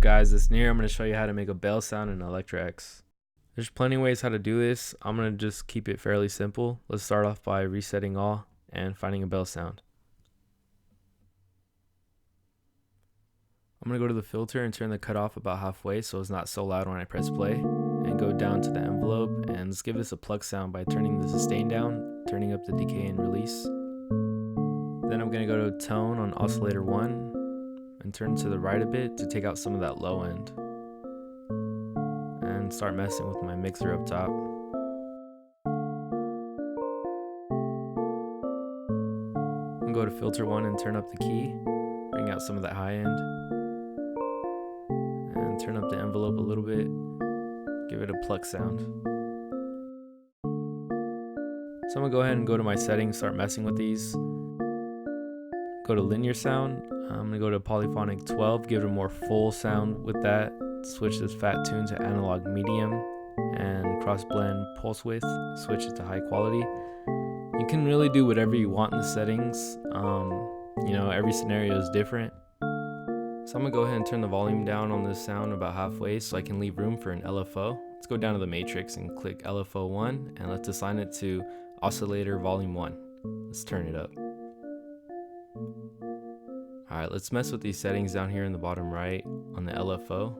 guys, it's Nere. I'm going to show you how to make a bell sound in ElectraX. There's plenty of ways how to do this. I'm going to just keep it fairly simple. Let's start off by resetting all and finding a bell sound. I'm going to go to the filter and turn the cutoff about halfway so it's not so loud when I press play, and go down to the envelope, and let's give this a pluck sound by turning the sustain down, turning up the decay and release. Then I'm going to go to tone on oscillator 1 and turn to the right a bit to take out some of that low end, and start messing with my mixer up top. I'm going to go to filter 1 and turn up the key, bring out some of that high end, and turn up the envelope a little bit, give it a pluck sound. So I'm going to go ahead and go to my settings, start messing with these. Go to linear sound. I'm going to go to polyphonic 12, give it a more full sound with that. Switch this fat tune to analog medium, and cross blend pulse width, switch it to high quality. You can really do whatever you want in the settings. Every scenario is different. So I'm going to go ahead and turn the volume down on this sound about halfway so I can leave room for an LFO. Let's go down to the matrix and click LFO 1, and let's assign it to oscillator volume 1. Let's turn it up. Alright, let's mess with these settings down here in the bottom right on the LFO.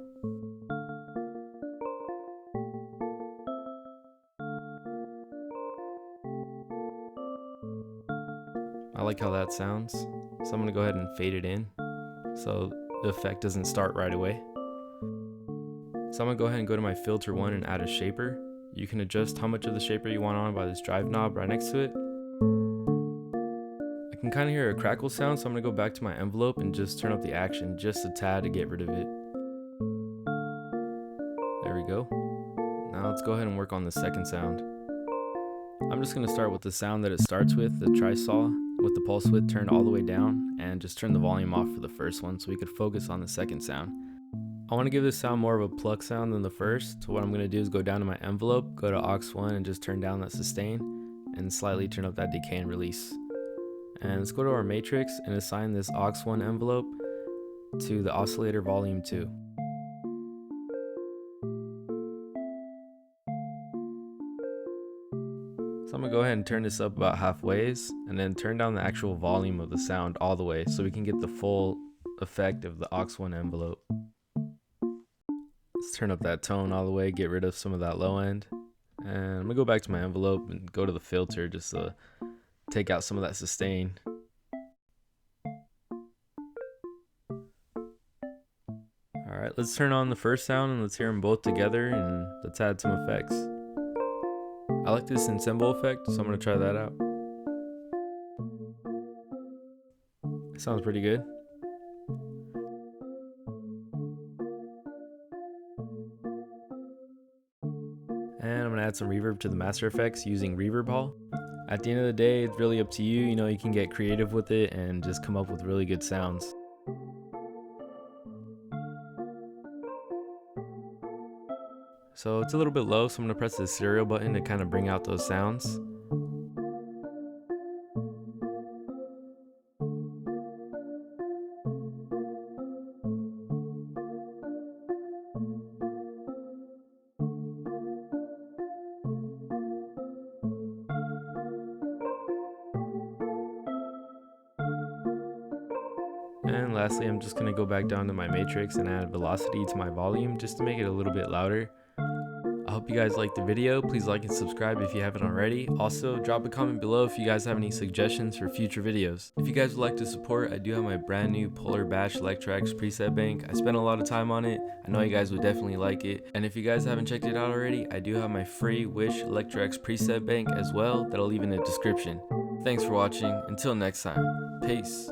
I like how that sounds, so I'm going to go ahead and fade it in so the effect doesn't start right away. So I'm going to go ahead and go to my filter 1 and add a shaper. You can adjust how much of the shaper you want on by this drive knob right next to it. I can kind of hear a crackle sound, so I'm going to go back to my envelope and just turn up the action just a tad to get rid of it. There we go. Now let's go ahead and work on the second sound. I'm just going to start with the sound that it starts with, the tri-saw, with the pulse width turned all the way down, and just turn the volume off for the first one so we could focus on the second sound. I want to give this sound more of a pluck sound than the first, so what I'm going to do is go down to my envelope, go to aux 1 and just turn down that sustain, and slightly turn up that decay and release. And let's go to our matrix and assign this aux 1 envelope to the oscillator volume 2. So I'm going to go ahead and turn this up about halfway, and then turn down the actual volume of the sound all the way so we can get the full effect of the aux 1 envelope. Let's turn up that tone all the way, get rid of some of that low end. And I'm going to go back to my envelope and go to the filter just to take out some of that sustain. Alright, let's turn on the first sound and let's hear them both together, and let's add some effects. I like this ensemble effect, so I'm going to try that out. It sounds pretty good. And I'm going to add some reverb to the master effects using Reverb Hall. At the end of the day, it's really up to you. You can get creative with it and just come up with really good sounds. So it's a little bit low, so I'm going to press the serial button to kind of bring out those sounds. And lastly, I'm just going to go back down to my matrix and add velocity to my volume just to make it a little bit louder. I hope you guys liked the video. Please like and subscribe if you haven't already. Also, drop a comment below if you guys have any suggestions for future videos. If you guys would like to support, I do have my brand new Polar Bash ElectraX preset bank. I spent a lot of time on it. I know you guys would definitely like it. And if you guys haven't checked it out already, I do have my free Wish ElectraX preset bank as well that I'll leave in the description. Thanks for watching. Until next time. Peace.